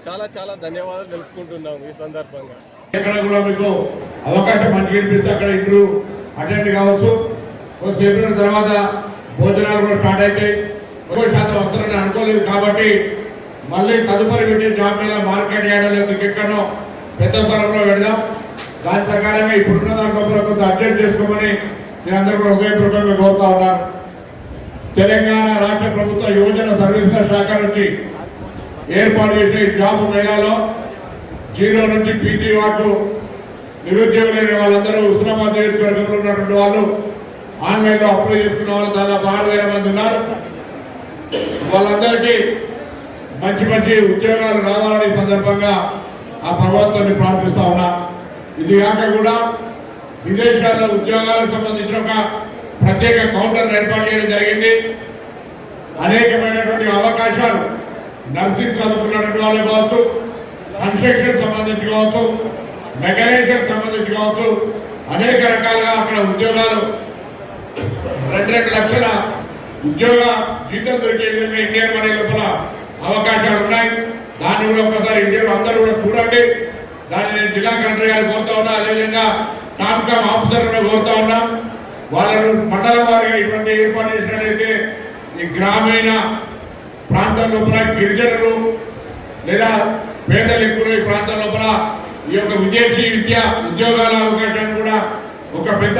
చాలా చాలా ధన్యవాదాలు తెలుపుకుంటున్నాము ఈ సందర్భంగా. ఎక్కడ కూడా మీకు అవకాశం మంచి కనిపిస్తే అక్కడ ఇంటర్వ్యూ అటెండ్ కావచ్చు. కొద్దిసేపు తర్వాత భోజనాలు కూడా స్టార్ట్ అవుతాయి. 1% వస్తారని అనుకోలేదు కాబట్టి మళ్ళీ తదుపరి పెట్టే జాబ్ మీద మార్కెట్ యార్డ్లో ఎక్కడో పెద్ద స్థలంలో పెడదాం. దాని ప్రకారంగా ఇప్పుడున్న దాంట్లో కొంత అడ్జస్ట్ చేసుకోమని నేను అందరూ కూడా హృదయపూర్వకంగా కోరుతా ఉన్నాను. తెలంగాణ రాష్ట్ర ప్రభుత్వ యువజన సర్వీసుల శాఖ నుంచి ఏర్పాటు చేసే జాబ్ మేళాలో 0 నుంచి పీజీ వరకు నిరుద్యోగులైన వాళ్ళందరూ హుస్నాబాద్ నియోజకవర్గంలో ఉన్నటువంటి వాళ్ళు ఆన్లైన్లో అప్లై చేసుకున్న వాళ్ళు దాదాపు 6,000 మంది ఉన్నారు. వాళ్ళందరికీ మంచి మంచి ఉద్యోగాలు రావాలని సందర్భంగా ఆ భగవంతుని ప్రార్థిస్తా ఉన్నా. ఇది కాక కూడా విదేశాల్లో ఉద్యోగాలకు సంబంధించిన ఒక ప్రత్యేక కౌంటర్ ఏర్పాటు చేయడం జరిగింది. అనేకమైనటువంటి అవకాశాలు నర్సింగ్ చదువుకున్నటువంటి వాళ్ళు కావచ్చు, కన్స్ట్రక్షన్ సంబంధించి కావచ్చు, మెకానిజం సంబంధించి కావచ్చు, అనేక రకాలుగా అక్కడ ఉద్యోగాలు 2 లక్షల ఉద్యోగ జీతం దొరికే విధంగా ఇండియన్ మనీ లోపల అవకాశాలు ఉన్నాయి. దాన్ని కూడా ఒకసారి ఇండియాలో అందరూ కూడా చూడండి. దాన్ని నేను జిల్లా కలెక్టర్ గారు కోరుతా ఉన్నా, అదేవిధంగా టాప్కామ్ ఆఫీసర్ కూడా కోరుతా ఉన్నాం. వాళ్ళను మండల వారిగా ఇటువంటి ఏర్పాటు చేసినట్లయితే ఈ గ్రామీణ ప్రాంతం లోపల గిరిజనులు లేదా పేదలు ఎక్కువ ఈ ప్రాంతం లోపల ఈ యొక్క విదేశీ విద్య ఉద్యోగాల అవకాశాన్ని కూడా ఒక పెద్ద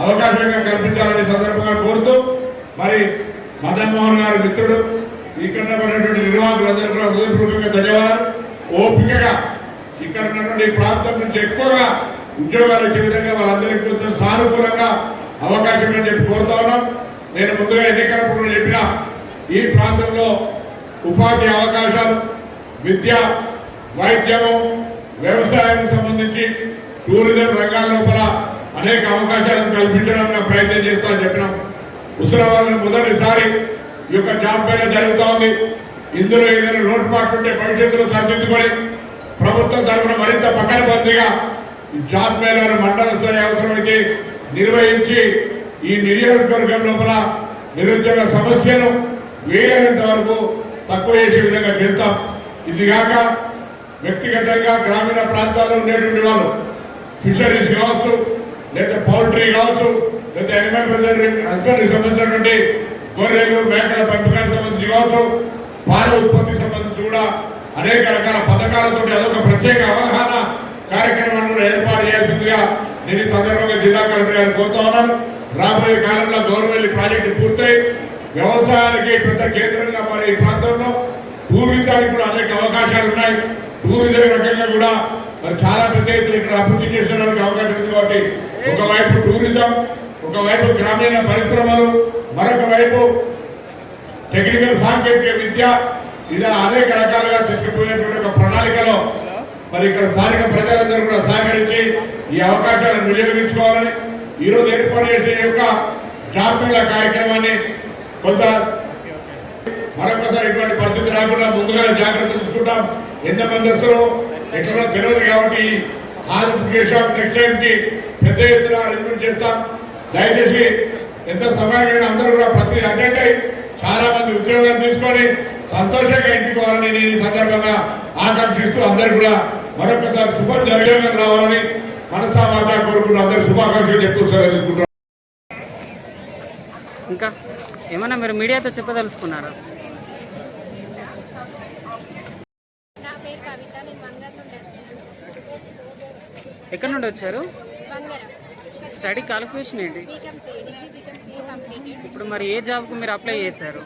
అవకాశంగా కల్పించాలని సందర్భంగా కోరుతూ, మరి మదన్ మోహన్ గారి మిత్రుడు ఇక్కడ ఉన్నటువంటి నిర్వాహకులందరూ కూడా హృదయపూర్వకంగా ధన్యవాదాలు. ఓపికగా ఇక్కడ ఉన్నటువంటి ప్రాంతం నుంచి ఎక్కువగా ఉద్యోగాలు వచ్చే విధంగా వాళ్ళందరికీ కొంచెం సానుకూలంగా అవకాశం అని చెప్పి కోరుతా ఉన్నాం. నేను ముందుగా ఎన్నికల చెప్పిన ఈ ప్రాంతంలో ఉపాధి అవకాశాలు, విద్య, వైద్యము, వ్యవసాయం సంబంధించి టూరిజం రంగాల లోపల అనేక అవకాశాలను కల్పించడానికి ప్రయత్నం చేస్తామని చెప్పినాం. హుస్నాబాద్ మొదటిసారి ఈ యొక్క జాబ్ మేళా జరుగుతూ ఉంది. ఇందులో ఏదైనా లోటుపాట్లు ఉంటే భవిష్యత్తులో సరిదిద్దుకొని ప్రభుత్వం తరఫున మరింత పకడ్బందీగా జాబ్ మేళాను మండల స్థాయి అవసరమైతే నిర్వహించి ఈ నియోజకవర్గం లోపల నిరుద్యోగ సమస్యను వీలైనంత వరకు తక్కువ చేసే విధంగా చేస్తాం. ఇదిగాక వ్యక్తిగతంగా గ్రామీణ ప్రాంతాల్లో ఉండేటువంటి వాళ్ళు ఫిషరీస్ కావచ్చు, లేదా పౌల్ట్రీ కావచ్చు, లేదా యానిమల్ హస్బెండరీకి సంబంధించినటువంటి గొర్రెలు మేకల పెంపకానికి సంబంధించి కావచ్చు, పాల ఉత్పత్తికి సంబంధించి కూడా అనేక రకాల పథకాలతో అదొక ప్రత్యేక అవగాహన కార్యక్రమాన్ని కూడా ఏర్పాటు చేయాల్సిందిగా నేను ఈ సందర్భంగా జిల్లా కలెక్టర్ గారిని కోరుతా ఉన్నాను. రాబోయే కాలంలో గౌరవల్లి ప్రాజెక్టు పూర్తయి వ్యవసాయానికి పెద్ద కేంద్రంగా మరి ఈ ప్రాంతంలో టూరిజానికి కూడా అనేక అవకాశాలు ఉన్నాయి. టూరిజం రకంగా కూడా మరి చాలా పెద్ద ఎత్తున ఇక్కడ అభివృద్ధి చేసేందుకు అవకాశం ఉంది. కాబట్టి ఒకవైపు టూరిజం, ఒకవైపు గ్రామీణ పరిశ్రమలు, మరొక వైపు టెక్నికల్ సాంకేతిక విద్య, ఇలా అనేక రకాలుగా తీసుకుపోయేటువంటి ఒక ప్రణాళికలో మరి ఇక్కడ స్థానిక ప్రజలందరూ కూడా సహకరించి ఈ అవకాశాలను వినియోగించుకోవాలని ఈరోజు ఏర్పాటు చేసిన ఈ యొక్క జాబ్ మేళా కార్యక్రమాన్ని కొంత మరొకసారి ఇటువంటి పరిస్థితి రాకుండా ముందుగా జాగ్రత్త తీసుకుంటాం. ఎంతమంది వస్తారో ఎట్లా తెలియదు కాబట్టి ఆంధ్రప్రదేశ్ నెక్స్ట్ టైంకి పెద్ద ఎత్తున అరేంజ్మెంట్ చేస్తాం. దయచేసి ఎంత సమయమైనా అందరూ కూడా ప్రతి అటెండ్ అయ్యి చాలా మంది ఉద్యోగాలు తీసుకొని సంతోషంగా ఇంటికి పోవాలని నేను ఈ సందర్భంగా ఆకాంక్షిస్తూ అందరు కూడా మరొకసారి శుభం జరగడం రావాలని మనసామాత కోరుకుంటూ అందరు శుభాకాంక్షలు చెప్తూ సెలవు తీసుకుంటున్నాను. ఇంకా ఏమన్నా మీరు మీడియాతో చెప్పదలుచుకున్నారా? నా పేరు కవిత, నేను బంగారు నుండి వచ్చాను. ఎక్కడి నుండి వచ్చారు? బంగారం. స్టడీ క్వాలిఫికేషన్ ఏంటి? BCom degree BCom completed. ఇప్పుడు మరి ఏ జాబ్కు మీరు అప్లై చేశారు?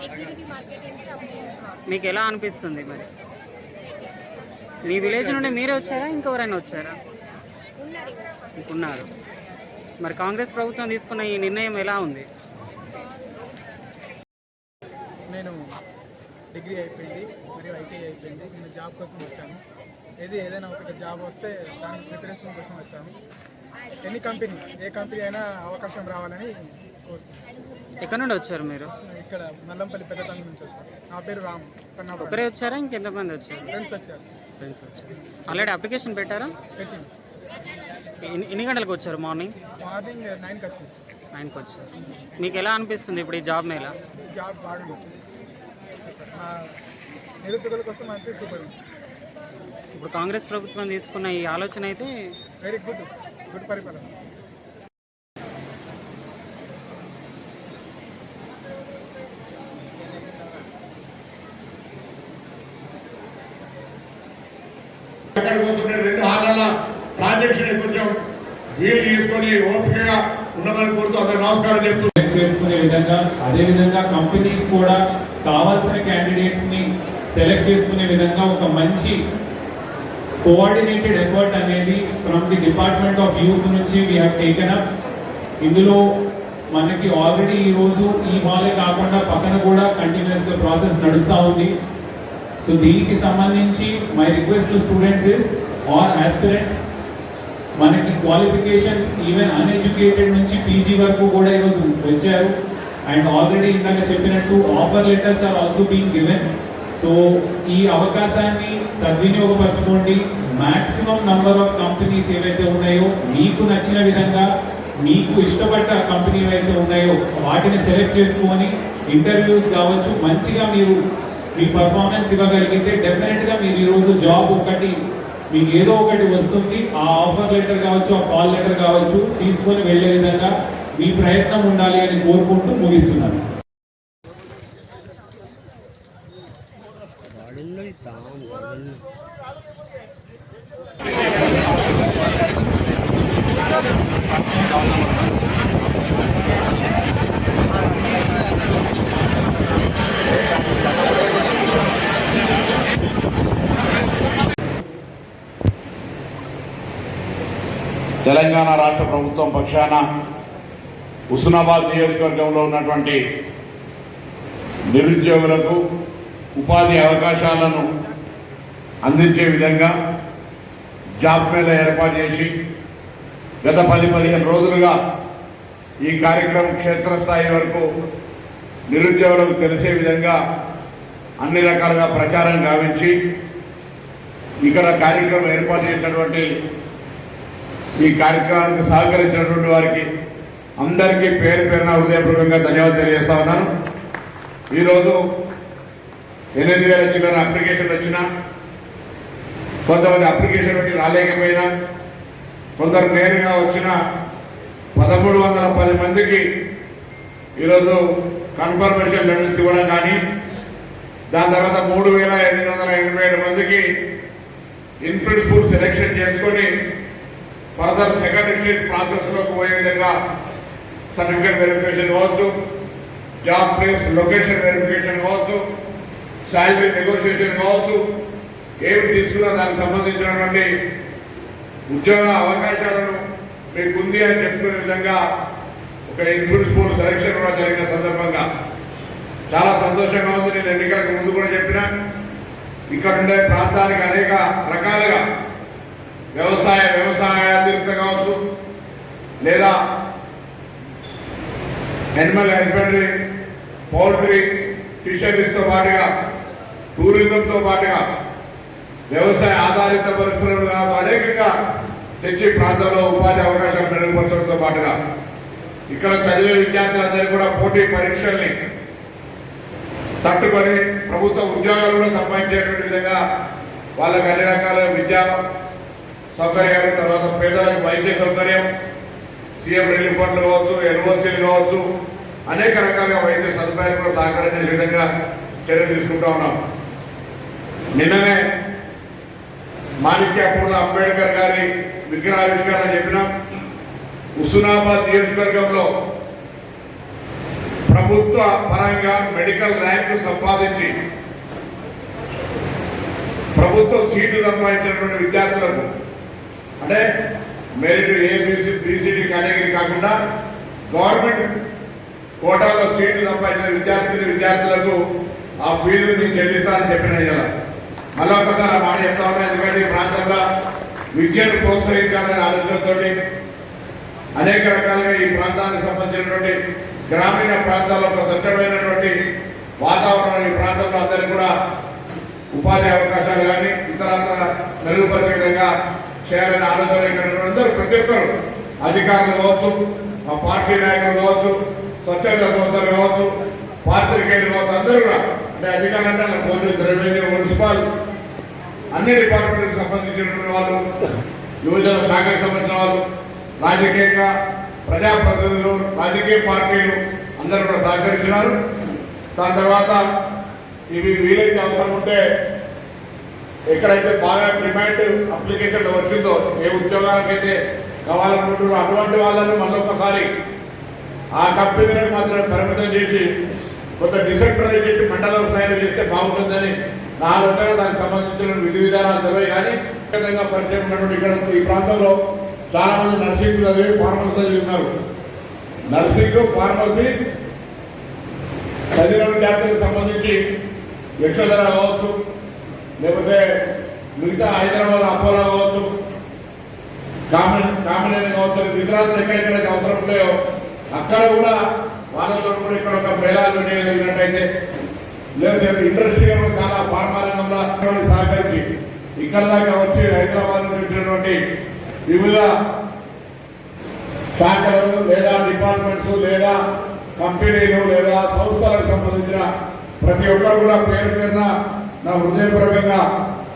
ఎగ్జిక్యూటివ్ మార్కెటింగ్కి అప్లై చేశాను. మీకు ఎలా అనిపిస్తుంది మరి? మీ విలేజ్ నుండి మీరే వచ్చారా ఇంకెవరైనా వచ్చారా? ఉన్నారు. మరి కాంగ్రెస్ ప్రభుత్వం తీసుకున్న ఈ నిర్ణయం ఎలా ఉంది? నేను డిగ్రీ అయిపోయింది మరియు ఐటీఐ అయిపోయింది. నేను జాబ్ కోసం వచ్చాను. ఏదైనా ఒకటి జాబ్ వస్తే దాని ప్రిపరేషన్ కోసం వచ్చాను. ఎనీ కంపెనీ, ఏ కంపెనీ అయినా అవకాశం రావాలని కోరుతున్నాను. ఎక్కడ నుండి వచ్చారు మీరు? ఇక్కడ నల్లంపల్లి పెద్దతంగి నుంచి వచ్చాను. నా పేరు రామ్. ఒకరే వచ్చారా ఇంకెంతమంది వచ్చారు? ఫ్రెండ్స్ వచ్చారు. ఆల్రెడీ అప్లికేషన్ పెట్టారా? పెట్టింది. ఎన్ని గంటలకు వచ్చారు? మార్నింగ్ 9కి వచ్చింది. 9కి వచ్చారు. మీకు ఎలా అనిపిస్తుంది ఇప్పుడు ఈ జాబ్ మేళ? జాబ్ బాగుంది. నిరుద్యోగుల కోసం అంటే సూపర్. ఇప్పుడు కాంగ్రెస్ ప్రభుత్వం తీసుకున్న ఈ ఆలోచన అయితే వెరీ గుడ్ పరిపాలన. రెండు హాల ట్రాన్సాక్షన్ కొంచెం వీలు చేసుకొని ఓపికగా ఉండమని కోరుతూ అందరూ నమస్కారం చెప్తూ చేసుకునే విధంగా, అదే విధంగా కంపెనీస్ కూడా కావాల్సిన క్యాండిడేట్స్ ని సెలెక్ట్ చేసుకునే విధంగా ఒక మంచి కోఆర్డినేటెడ్ ఎఫర్ట్ అనేది from the department of youth నుంచి వీ హ్యావ్ టేకెన్ అప్. ఇందులో మనకి ఆల్రెడీ ఈరోజు ఈ హాలే కాకుండా పక్కన కూడా కంటిన్యూస్గా ప్రాసెస్ నడుస్తూ ఉంది. సో దీనికి సంబంధించి my request to students is or aspirants, మనకి క్వాలిఫికేషన్స్ ఈవెన్ అన్ఎడ్యుకేటెడ్ నుంచి పీజీ వరకు కూడా ఈరోజు వచ్చారు. అండ్ ఆల్రెడీ ఇందాక చెప్పినట్టు offer letters are also being given. So ఈ అవకాశాన్ని సద్వినియోగపరచుకోండి. మ్యాక్సిమం నంబర్ ఆఫ్ కంపెనీస్ ఏవైతే ఉన్నాయో మీకు నచ్చిన విధంగా, మీకు ఇష్టపడ్డ కంపెనీ ఏవైతే ఉన్నాయో వాటిని సెలెక్ట్ చేసుకొని ఇంటర్వ్యూస్ కావచ్చు, మంచిగా మీరు మీ పర్ఫార్మెన్స్ ఇవ్వగలిగితే డెఫినెట్గా మీరు ఈరోజు జాబ్ ఒకటి మీకు ఏదో ఒకటి వస్తుంది. ఆ ఆఫర్ లెటర్ కావచ్చు, ఆ కాల్ లెటర్ కావచ్చు, తీసుకొని వెళ్ళే విధంగా మీ ప్రయత్నం ఉండాలి అని కోరుకుంటూ ముగిస్తున్నాను. తెలంగాణ రాష్ట్ర ప్రభుత్వం పక్షాన హుస్నాబాద్ నియోజకవర్గంలో ఉన్నటువంటి నిరుద్యోగులకు ఉపాధి అవకాశాలను అందించే విధంగా జాబ్ మేళా ఏర్పాటు చేసి గత 10-15 రోజులుగా ఈ కార్యక్రమం క్షేత్రస్థాయి వరకు నిరుద్యోగులకు తెలిసే విధంగా అన్ని రకాలుగా ప్రచారం గావించి ఇక్కడ కార్యక్రమం ఏర్పాటు చేసినటువంటి ఈ కార్యక్రమానికి సహకరించినటువంటి వారికి అందరికీ పేరు పేరున హృదయపూర్వకంగా ధన్యవాదాలు తెలియజేస్తా ఉన్నాను. ఈరోజు 8,000 చిల్లర అప్లికేషన్లు వచ్చినా, కొంతమంది అప్లికేషన్ పెట్టి రాలేకపోయినా, కొందరు నేరుగా వచ్చిన 1,310 మందికి ఈరోజు కన్ఫర్మేషన్ లెటర్స్ ఇవ్వడం కానీ, దాని తర్వాత 3,887 మందికి ఇన్ ప్రిన్సిపల్ సెలెక్షన్ చేసుకొని ఫర్దర్ సెకండ్ స్టేజ్ ప్రాసెస్లోకి పోయే విధంగా సర్టిఫికేట్ వెరిఫికేషన్ కావచ్చు, జాబ్ ప్లేస్ లొకేషన్ వెరిఫికేషన్ కావచ్చు, శాలరీ నెగోషియేషన్ కావచ్చు, ఏమి తీసుకున్నా దానికి సంబంధించినటువంటి ఉద్యోగ అవకాశాలను మీకు ఉంది అని చెప్పుకునే విధంగా ఒక ఇన్ ప్రిన్సిపల్ సెలెక్షన్ కూడా జరిగిన సందర్భంగా చాలా సంతోషంగా ఉంది. నేను ఎన్నికలకు ముందు కూడా చెప్పిన, ఇక్కడ ఉండే ప్రాంతానికి అనేక రకాలుగా వ్యవసాయాధిరిత కావచ్చు, లేదా యానిమల్ హస్బెండరీ, పౌల్ట్రీ, ఫిషరీస్తో పాటుగా టూరిజంతో పాటుగా వ్యవసాయ ఆధారిత పరిశ్రమలు కావచ్చు, అనేకంగా తెచ్చి ప్రాంతంలో ఉపాధి అవకాశాలు మెరుగుపరచడంతో పాటుగా ఇక్కడ చదివే విద్యార్థులందరికీ కూడా పోటీ పరీక్షల్ని తట్టుకొని ప్రభుత్వ ఉద్యోగాలు కూడా సంపాదించేటువంటి విధంగా వాళ్ళకి అన్ని రకాల విద్యా సౌకర్యాలు, తర్వాత పేదలకు వైద్య సౌకర్యం, సీఎం రిలీఫ్ ఫండ్లు కావచ్చు, ఎన్ఓసీలు కావచ్చు, అనేక రకాలుగా వైద్య సదుపాయాలు కూడా సహకరించే విధంగా చర్య తీసుకుంటా ఉన్నాం. నిన్ననే మాణిక్యాపూర్ అంబేద్కర్ గారి విగ్రహావిష్కరణ చెప్పినాం. హుస్నాబాద్ నియోజకవర్గంలో ప్రభుత్వ పరంగా మెడికల్ ర్యాంకు సంపాదించి ప్రభుత్వ సీటు సంపాదించినటువంటి విద్యార్థులకు, అంటే మెరిట్ ఏబిసి బీసీడీ కేటగిరీ కాకుండా గవర్నమెంట్ కోటాలో సీటు సంపాదించిన విద్యార్థులకు ఆ ఫీజు నేను చెల్లిస్తానని చెప్పిన మళ్ళీ ఒకసారి ఆ మాట చెప్తా ఉన్నా. ఎందుకంటే ఈ ప్రాంతంలో విద్యను ప్రోత్సహించాలనే ఆలోచనతో అనేక రకాలుగా ఈ ప్రాంతానికి సంబంధించినటువంటి గ్రామీణ ప్రాంతాల్లో ఒక స్వచ్ఛమైనటువంటి వాతావరణం ఈ ప్రాంతంలో అందరికీ కూడా ఉపాధి అవకాశాలు కానీ ఇతరత్ర మెరుగుపరిచే విధంగా చేయాలనే ఆలోచన ఇక్కడ అందరూ ప్రతి ఒక్కరు అధికారులు కావచ్చు, మా పార్టీ నాయకులు కావచ్చు, స్వచ్ఛంద సంస్థలు కావచ్చు, పాత్రికేయులు కావచ్చు, అందరూ కూడా అంటే అధికారులు అంటే పోలీసు, రెవెన్యూ, మున్సిపల్ అన్ని డిపార్ట్మెంట్కి సంబంధించినటువంటి వాళ్ళు, యువజన శాఖకు సంబంధించిన వాళ్ళు, రాజకీయంగా ప్రజాప్రతినిధులు, రాజకీయ పార్టీలు అందరూ కూడా సహకరించినారు. దాని తర్వాత ఇవి వీలైతే అవసరం ఉంటే ఎక్కడైతే బాగా డిమాండ్ అప్లికేషన్ వచ్చిందో, ఏ ఉద్యోగాలకైతే కావాలనుకుంటున్నారో అటువంటి వాళ్ళని మళ్ళొకసారి ఆ కంపెనీలకు మాత్రమే పరిమితం చేసి కొంత డిసెంట్రలైజ్ చేసి మండలం స్థాయిలో చేస్తే బాగుంటుందని నా ఆలోచన. దానికి సంబంధించిన విధి విధానాలు తెలియ కానీ విధంగా పరిచయం ఉన్నటువంటి ఇక్కడ ఈ ప్రాంతంలో చాలా మంది నర్సింగ్ చదివి ఫార్మసీ చదివి ఉన్నారు. నర్సింగ్, ఫార్మసీ చదివిన విద్యార్థులకు సంబంధించి యశోధర కావచ్చు, లేకపోతే మిగతా హైదరాబాద్ అపోలో కావచ్చు, కామినేని కావచ్చు, గుజరాత్లో ఎక్కడెక్కడైతే అవసరం ఉన్నాయో అక్కడ కూడా వాళ్ళతో కూడా ఇక్కడ ఒక మేళాలు చేయగలిగినట్టయితే, లేకపోతే ఇండస్ట్రీలో చాలా ఫార్మా రంగంలో సహకరించి ఇక్కడ దాకా వచ్చి హైదరాబాద్ నుంచి వచ్చినటువంటి వివిధ శాఖలు లేదా డిపార్ట్మెంట్స్ లేదా కంపెనీలు లేదా సంస్థలకు సంబంధించిన ప్రతి ఒక్కరు కూడా పేరు పేరున నా హృదయపూర్వకంగా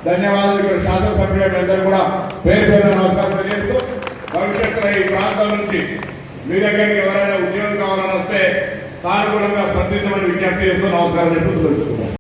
ధన్యవాదాలు. ఇక్కడ శాసనసభ్యులు అందరూ కూడా పేరు పేరున నమస్కారం తెలియజేస్తూ, భవిష్యత్తులో ఈ ప్రాంతం నుంచి మీ దగ్గరికి ఎవరైనా ఉద్యోగం కావాలని వస్తే సానుకూలంగా స్పందించమని విజ్ఞప్తి చేస్తూ నమస్కారం చెప్తూ తెలుసుకున్నాం.